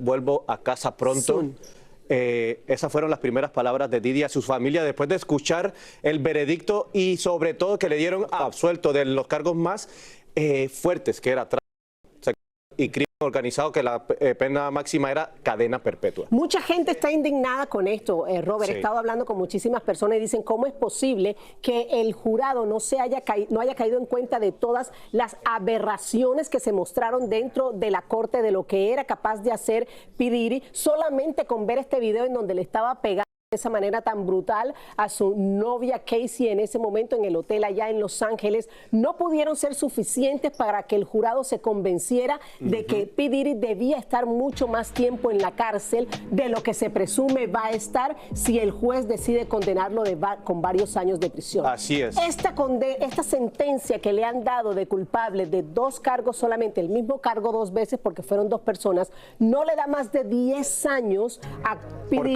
vuelvo a casa pronto. Esas fueron las primeras palabras de Diddy a su familia después de escuchar el veredicto y sobre todo que le dieron absuelto de los cargos más fuertes, que era tráfico y crimen organizado, que la pena máxima era cadena perpetua. Mucha gente está indignada con esto, Robert. Sí. He estado hablando con muchísimas personas y dicen cómo es posible que el jurado no haya caído en cuenta de todas las aberraciones que se mostraron dentro de la corte de lo que era capaz de hacer P. Diddy, solamente con ver este video en donde le estaba pegando de esa manera tan brutal a su novia Casey en ese momento en el hotel allá en Los Ángeles. No pudieron ser suficientes para que el jurado se convenciera de que P. Diddy debía estar mucho más tiempo en la cárcel de lo que se presume va a estar si el juez decide condenarlo con varios años de prisión. Así es. Esta sentencia que le han dado de culpable de 2 cargos solamente, el mismo cargo 2 veces porque fueron 2 personas, no le da más de 10 años a P. Diddy.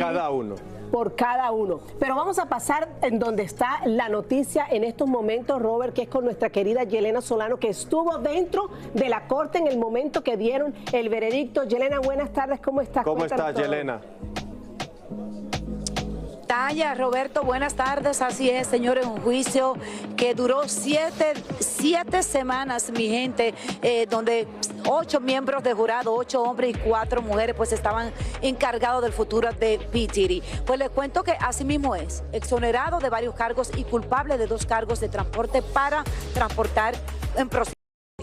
Por cada uno. Pero vamos a pasar en donde está la noticia en estos momentos, Robert, que es con nuestra querida Yelena Solano, que estuvo dentro de la corte en el momento que dieron el veredicto. Yelena, buenas tardes, ¿cómo estás? ¿Cómo estás, Yelena? Taya, Roberto, buenas tardes. Así es, señores, un juicio que duró 7 semanas, mi gente, donde 8 miembros de jurado, 8 hombres y 4 mujeres, pues estaban encargados del futuro de P. Diddy. Pues les cuento que así mismo es, exonerado de varios cargos y culpable de 2 cargos de transporte para transportar en proceso.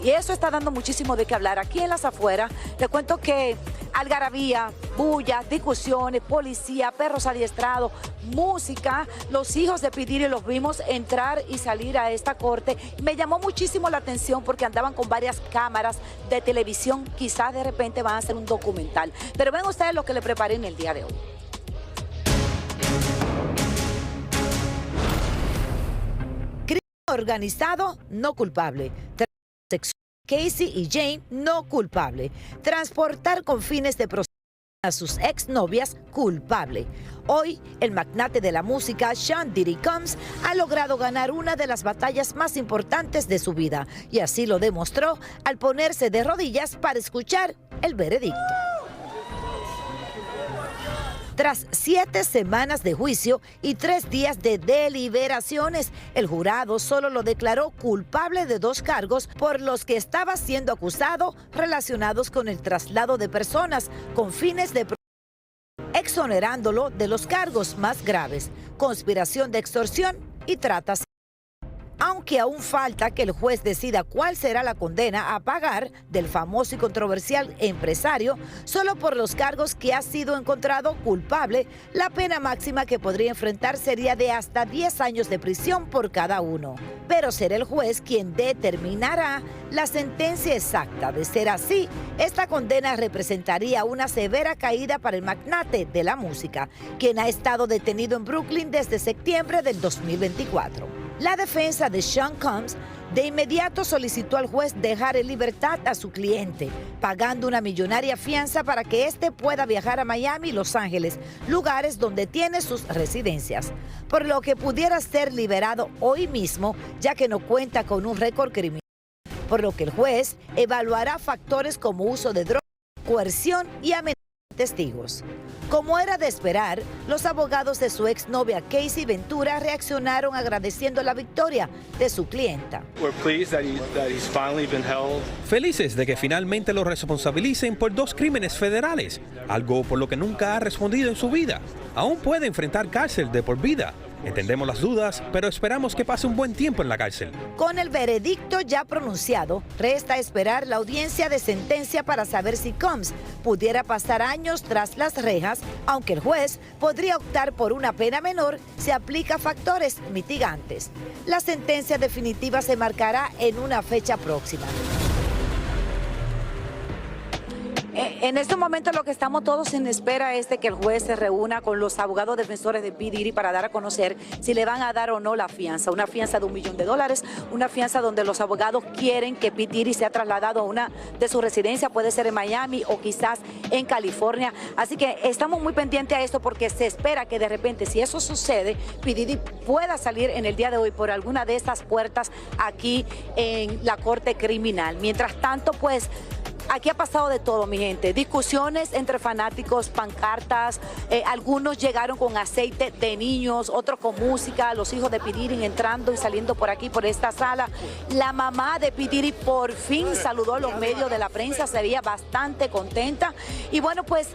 Y eso está dando muchísimo de qué hablar. Aquí en las afueras, les cuento que algarabía, bullas, discusiones, policía, perros adiestrados, música. Los hijos de P. Diddy los vimos entrar y salir a esta corte. Me llamó muchísimo la atención porque andaban con varias cámaras de televisión. Quizás de repente van a hacer un documental. Pero ven ustedes lo que le preparé en el día de hoy. Crimen organizado, no culpable. Casey y Jane, no culpable. Transportar con fines de prostitución a sus exnovias, culpable. Hoy, el magnate de la música, Sean Diddy Combs, ha logrado ganar una de las batallas más importantes de su vida. Y así lo demostró al ponerse de rodillas para escuchar el veredicto. Tras 7 semanas de juicio y 3 días de deliberaciones, el jurado solo lo declaró culpable de 2 cargos por los que estaba siendo acusado relacionados con el traslado de personas con fines de exonerándolo de los cargos más graves, conspiración de extorsión y trata. Aunque aún falta que el juez decida cuál será la condena a pagar del famoso y controversial empresario, solo por los cargos que ha sido encontrado culpable, la pena máxima que podría enfrentar sería de hasta 10 años de prisión por cada uno. Pero será el juez quien determinará la sentencia exacta. De ser así, esta condena representaría una severa caída para el magnate de la música, quien ha estado detenido en Brooklyn desde septiembre del 2024. La defensa de Sean Combs de inmediato solicitó al juez dejar en libertad a su cliente, pagando una millonaria fianza para que éste pueda viajar a Miami y Los Ángeles, lugares donde tiene sus residencias, por lo que pudiera ser liberado hoy mismo, ya que no cuenta con un récord criminal, por lo que el juez evaluará factores como uso de drogas, coerción y amenaza de testigos. Como era de esperar, los abogados de su exnovia Casey Ventura reaccionaron agradeciendo la victoria de su clienta. Felices de que finalmente lo responsabilicen por 2 crímenes federales, algo por lo que nunca ha respondido en su vida. Aún puede enfrentar cárcel de por vida. Entendemos las dudas, pero esperamos que pase un buen tiempo en la cárcel. Con el veredicto ya pronunciado, resta esperar la audiencia de sentencia para saber si Combs pudiera pasar años tras las rejas, aunque el juez podría optar por una pena menor si aplica factores mitigantes. La sentencia definitiva se marcará en una fecha próxima. En estos momentos lo que estamos todos en espera es de que el juez se reúna con los abogados defensores de P. Diddy para dar a conocer si le van a dar o no la fianza. Una fianza de $1 millón, una fianza donde los abogados quieren que P. Diddy sea trasladado a una de sus residencias, puede ser en Miami o quizás en California. Así que estamos muy pendientes a esto porque se espera que de repente, si eso sucede, P. Diddy pueda salir en el día de hoy por alguna de estas puertas aquí en la corte criminal. Mientras tanto, pues, Aquí ha pasado de todo, mi gente. Discusiones entre fanáticos, pancartas, algunos llegaron con aceite de niños, otros con música, los hijos de P. Diddy entrando y saliendo por aquí, por esta sala. La mamá de P. Diddy por fin saludó a los medios de la prensa, se veía bastante contenta. Y bueno, pues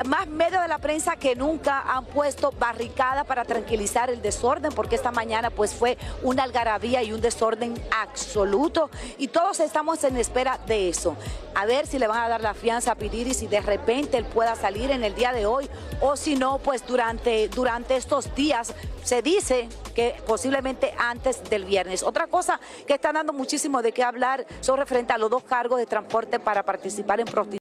más medios de la prensa que nunca han puesto barricadas para tranquilizar el desorden, porque esta mañana pues fue una algarabía y un desorden absoluto, y todos estamos en espera de eso. A ver si le van a dar la fianza a P. Diddy, si de repente él pueda salir en el día de hoy, o si no, pues durante estos días. Se dice que posiblemente antes del viernes. Otra cosa que está dando muchísimo de qué hablar son referente a los 2 cargos de transporte para participar en prostitución.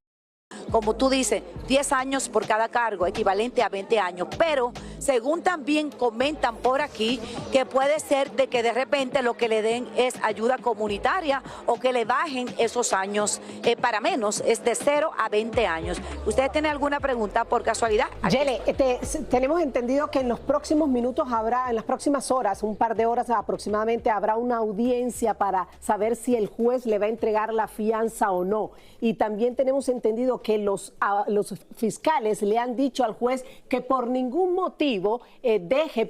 Como tú dices, 10 años por cada cargo, equivalente a 20 años. Pero, según también comentan por aquí, que puede ser de que de repente lo que le den es ayuda comunitaria o que le bajen esos años para menos, es de 0 a 20 años. ¿Ustedes tienen alguna pregunta por casualidad? Yele, tenemos entendido que en los próximos minutos habrá, en las próximas horas, un par de horas aproximadamente, habrá una audiencia para saber si el juez le va a entregar la fianza o no. Y también tenemos entendido que los fiscales le han dicho al juez que por ningún motivo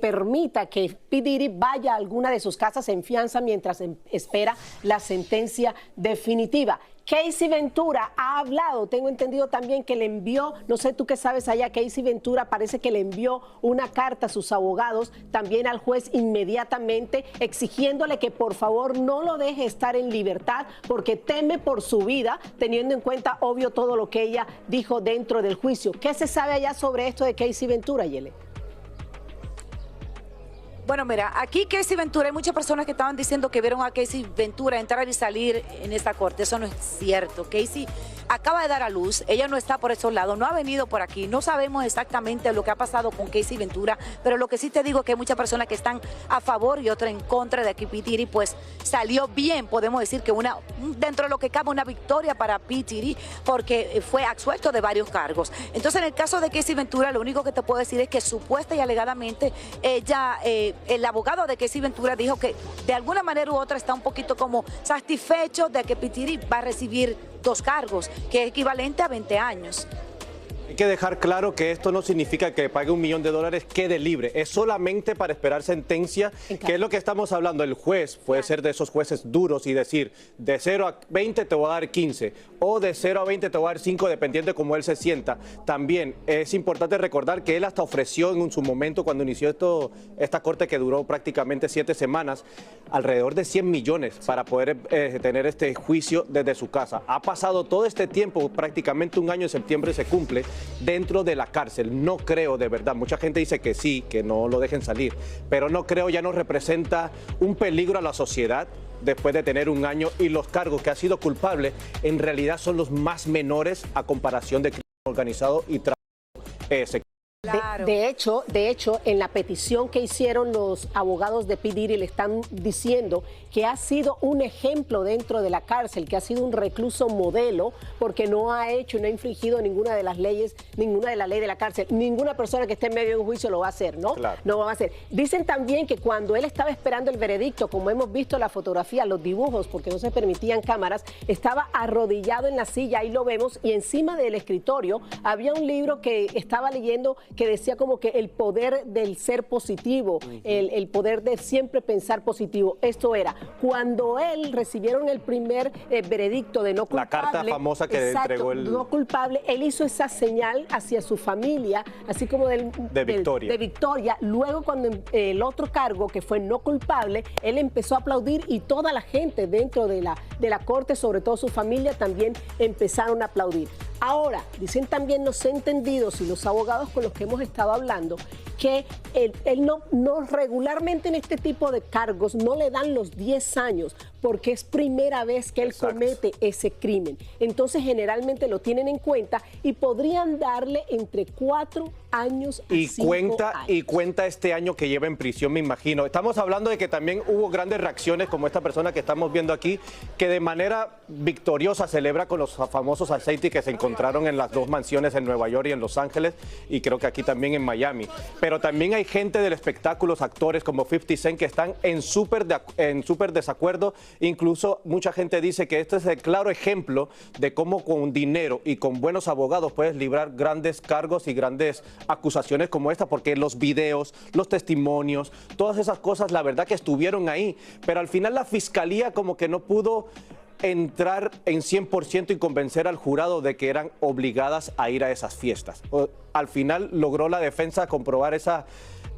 permita que P. Diddy vaya a alguna de sus casas en fianza mientras espera la sentencia definitiva. Casey Ventura ha hablado, tengo entendido también que le envió, no sé tú qué sabes allá, Casey Ventura parece que le envió una carta a sus abogados, también al juez inmediatamente, exigiéndole que por favor no lo deje estar en libertad porque teme por su vida, teniendo en cuenta, obvio, todo lo que ella dijo dentro del juicio. ¿Qué se sabe allá sobre esto de Casey Ventura, Yele? Bueno, mira, aquí Casey Ventura, hay muchas personas que estaban diciendo que vieron a Casey Ventura entrar y salir en esta corte. Eso no es cierto. Casey acaba de dar a luz, ella no está por esos lados, no ha venido por aquí. No sabemos exactamente lo que ha pasado con Casey Ventura, pero lo que sí te digo es que hay muchas personas que están a favor y otras en contra de que P. Diddy pues salió bien. Podemos decir que dentro de lo que cabe, una victoria para P. Diddy porque fue absuelto de varios cargos. Entonces, en el caso de Casey Ventura, lo único que te puedo decir es que supuesta y alegadamente ella... el abogado de Casey Ventura dijo que de alguna manera u otra está un poquito como satisfecho de que P. Diddy va a recibir 2 cargos, que es equivalente a 20 años. Hay que dejar claro que esto no significa que pague $1 millón, quede libre. Es solamente para esperar sentencia, que es lo que estamos hablando. El juez puede ser de esos jueces duros y decir, de 0 a 20 te voy a dar 15, o de 0 a 20 te voy a dar 5, dependiendo de cómo él se sienta. También es importante recordar que él hasta ofreció en su momento, cuando inició esta corte que duró prácticamente 7 semanas, alrededor de 100 millones para poder tener este juicio desde su casa. Ha pasado todo este tiempo, prácticamente un año, en septiembre se cumple, dentro de la cárcel. No creo, de verdad, mucha gente dice que sí, que no lo dejen salir, pero no creo, ya no representa un peligro a la sociedad después de tener un año, y los cargos que ha sido culpable en realidad son los más menores a comparación de crimen organizado y tráfico sexual. Claro. De hecho, en la petición que hicieron los abogados de P. Diddy le están diciendo que ha sido un ejemplo dentro de la cárcel, que ha sido un recluso modelo, porque no ha infringido ninguna de las leyes de la cárcel. Ninguna persona que esté en medio de un juicio lo va a hacer, ¿no? Claro. No va a hacer. Dicen también que cuando él estaba esperando el veredicto, como hemos visto la fotografía, los dibujos, porque no se permitían cámaras, estaba arrodillado en la silla, ahí lo vemos, y encima del escritorio había un libro que estaba leyendo que decía como que el poder del ser positivo, el poder de siempre pensar positivo. Esto era, cuando él recibieron el primer veredicto de no culpable. La carta famosa que entregó el... no culpable, él hizo esa señal hacia su familia, así como de victoria. Luego, cuando el otro cargo, que fue no culpable, él empezó a aplaudir y toda la gente dentro de la corte, sobre todo su familia, también empezaron a aplaudir. Ahora, dicen también los entendidos y los abogados con los que hemos estado hablando, que él no regularmente en este tipo de cargos no le dan los 10 años porque es primera vez que él comete ese crimen. Entonces generalmente lo tienen en cuenta y podrían darle entre 4 años a 5 años. Y cuenta este año que lleva en prisión, me imagino. Estamos hablando de que también hubo grandes reacciones, como esta persona que estamos viendo aquí, que de manera victoriosa celebra con los famosos aceites que se encontraron encontraron en las dos mansiones en Nueva York y en Los Ángeles, y creo que aquí también en Miami. Pero también hay gente del espectáculo, actores como 50 Cent, que están en súper desacuerdo. Incluso mucha gente dice que este es el claro ejemplo de cómo con dinero y con buenos abogados puedes librar grandes cargos y grandes acusaciones como esta, porque los videos, los testimonios, todas esas cosas, la verdad que estuvieron ahí, pero al final la fiscalía como que no pudo entrar en 100% y convencer al jurado de que eran obligadas a ir a esas fiestas. Al final logró la defensa comprobar esa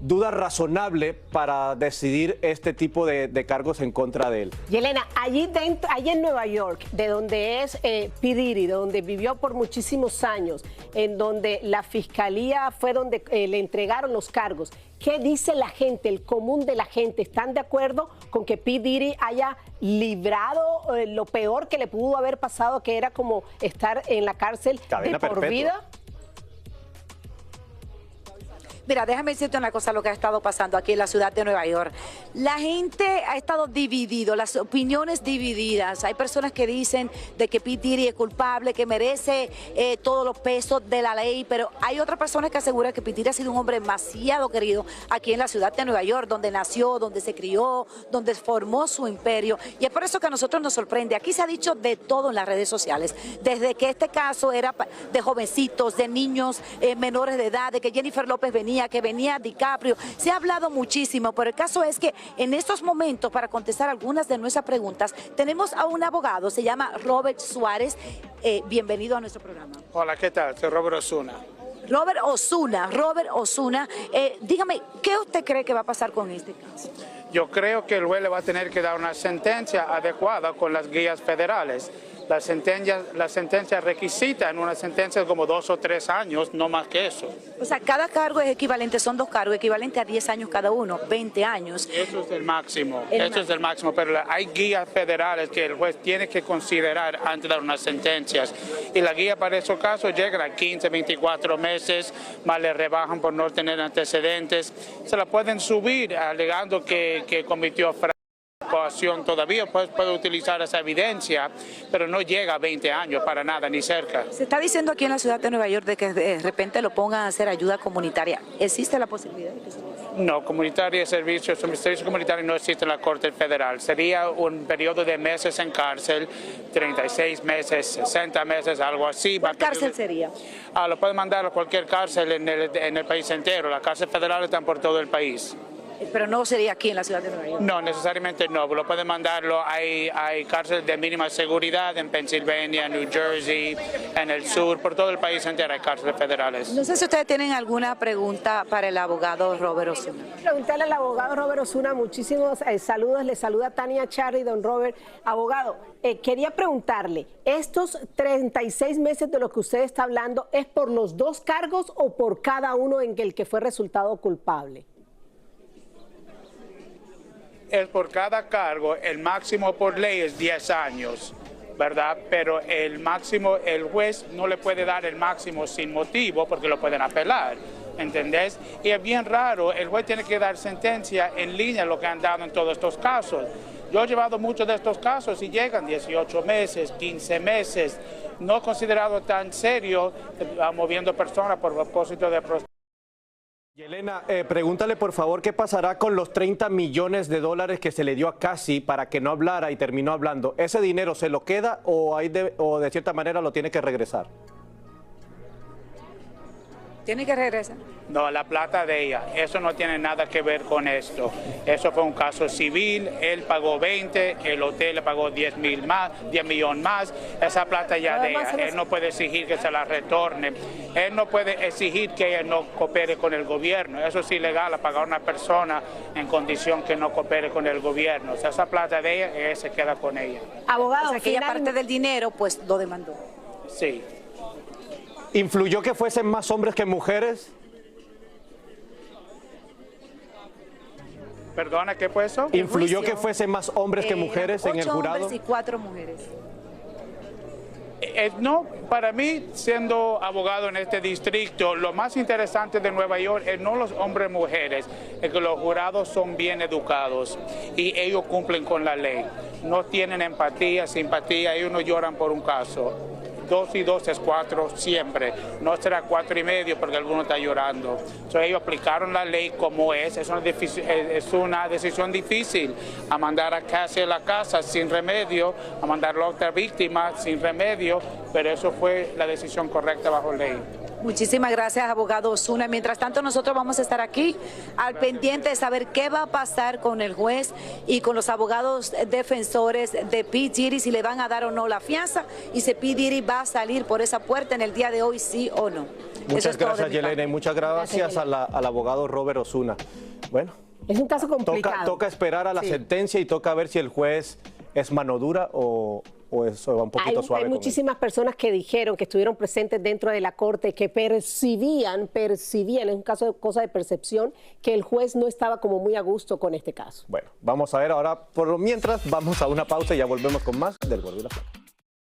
duda razonable para decidir este tipo de cargos en contra de él. Y Elena, allí en Nueva York, de donde es P. Diddy, de donde vivió por muchísimos años, en donde la fiscalía fue donde le entregaron los cargos, ¿qué dice la gente, el común de la gente? ¿Están de acuerdo con que P. Diddy haya librado lo peor que le pudo haber pasado, que era como estar en la cárcel de por vida? Mira, déjame decirte una cosa, lo que ha estado pasando aquí en la ciudad de Nueva York. La gente ha estado dividido, las opiniones divididas. Hay personas que dicen de que P. Diddy es culpable, que merece todos los pesos de la ley, pero hay otras personas que aseguran que P. Diddy ha sido un hombre demasiado querido aquí en la ciudad de Nueva York, donde nació, donde se crió, donde formó su imperio. Y es por eso que a nosotros nos sorprende. Aquí se ha dicho de todo en las redes sociales, desde que este caso era de jovencitos, de niños menores de edad, de que Jennifer López venía, que venía DiCaprio. Se ha hablado muchísimo, pero el caso es que en estos momentos, para contestar algunas de nuestras preguntas, tenemos a un abogado, se llama Robert Suárez. Bienvenido a nuestro programa. Hola, ¿qué tal? Soy Robert Osuna. Robert Osuna, dígame, ¿qué usted cree que va a pasar con este caso? Yo creo que el juez le va a tener que dar una sentencia adecuada con las guías federales. La sentencia requisita en una sentencia de como 2 o 3 años, no más que eso. O sea, cada cargo es equivalente, son 2 cargos, equivalente a 10 años cada uno, 20 años. Eso es el máximo, es el máximo, pero hay guías federales que el juez tiene que considerar antes de dar unas sentencias. Y la guía para esos casos llega a 15, 24 meses, más le rebajan por no tener antecedentes. Se la pueden subir alegando que cometió fraude. Todavía puede utilizar esa evidencia, pero no llega a 20 años para nada, ni cerca. Se está diciendo aquí en la ciudad de Nueva York de que de repente lo pongan a hacer ayuda comunitaria. ¿Existe la posibilidad de que se haga? No, servicios comunitarios no existen en la Corte Federal. Sería un periodo de meses en cárcel, 36 meses, 60 meses, algo así. ¿Cuál cárcel sería? Lo pueden mandar a cualquier cárcel en el país entero. Las cárceles federales están por todo el país. Pero no sería aquí en la ciudad de Nueva York. No, necesariamente no. Lo pueden mandarlo. Hay cárceles de mínima seguridad en Pensilvania, New Jersey, en el sur, por todo el país entero hay cárceles federales. No sé si ustedes tienen alguna pregunta para el abogado Robert Osuna. Preguntarle al abogado Robert Osuna, muchísimos saludos. Le saluda Tania Charri, don Robert. Abogado, quería preguntarle, ¿estos 36 meses de los que usted está hablando es por los 2 cargos o por cada uno en el que fue resultado culpable? Es por cada cargo, el máximo por ley es 10 años, ¿verdad? Pero el máximo, el juez no le puede dar el máximo sin motivo porque lo pueden apelar, ¿entendés? Y es bien raro, el juez tiene que dar sentencia en línea a lo que han dado en todos estos casos. Yo he llevado muchos de estos casos y llegan 18 meses, 15 meses, no considerado tan serio moviendo personas por propósito de prostitución. Y Elena, pregúntale por favor qué pasará con los 30 millones de dólares que se le dio a Cassie para que no hablara y terminó hablando. ¿Ese dinero se lo queda o de cierta manera lo tiene que regresar? ¿Tiene que regresar? No, la plata de ella, eso no tiene nada que ver con esto. Eso fue un caso civil, él pagó 20, el hotel le pagó 10 millones más, esa plata ya de ella. Él no puede exigir que se la retorne, él no puede exigir que ella no coopere con el gobierno. Eso es ilegal, a pagar a una persona en condición que no coopere con el gobierno. O sea, esa plata de ella, se queda con ella. Abogado, o sea, que ella parte del dinero, pues lo demandó. Sí. ¿Influyó que fuesen más hombres que mujeres? Perdona, ¿qué fue eso? ¿Influyó que fuesen más hombres que mujeres en el jurado? 8 hombres y 4 mujeres. No, para mí, siendo abogado en este distrito, lo más interesante de Nueva York es no los hombres y mujeres, es que los jurados son bien educados y ellos cumplen con la ley. No tienen empatía, simpatía, ellos no lloran por un caso. 2 y 2 es 4 siempre, no será 4 y medio porque alguno está llorando. Entonces ellos aplicaron la ley como es una decisión difícil, a mandar a Cassie a la casa sin remedio, a mandar a otra víctima sin remedio, pero eso fue la decisión correcta bajo ley. Muchísimas gracias, abogado Osuna. Mientras tanto, nosotros vamos a estar aquí al pendiente de saber qué va a pasar con el juez y con los abogados defensores de P. Diddy, si le van a dar o no la fianza y si P. Diddy va a salir por esa puerta en el día de hoy, sí o no. Muchas gracias, Yelena, y muchas gracias al abogado Robert Osuna. Bueno, es un caso complicado. Toca esperar a la sentencia y toca ver si el juez es mano dura o eso va un poquito suave. Hay muchísimas personas que dijeron que estuvieron presentes dentro de la corte, que percibían, es un caso de cosa de percepción, que el juez no estaba como muy a gusto con este caso. Bueno, vamos a ver ahora, por mientras, vamos a una pausa y ya volvemos con más del Gordo y la Flaca.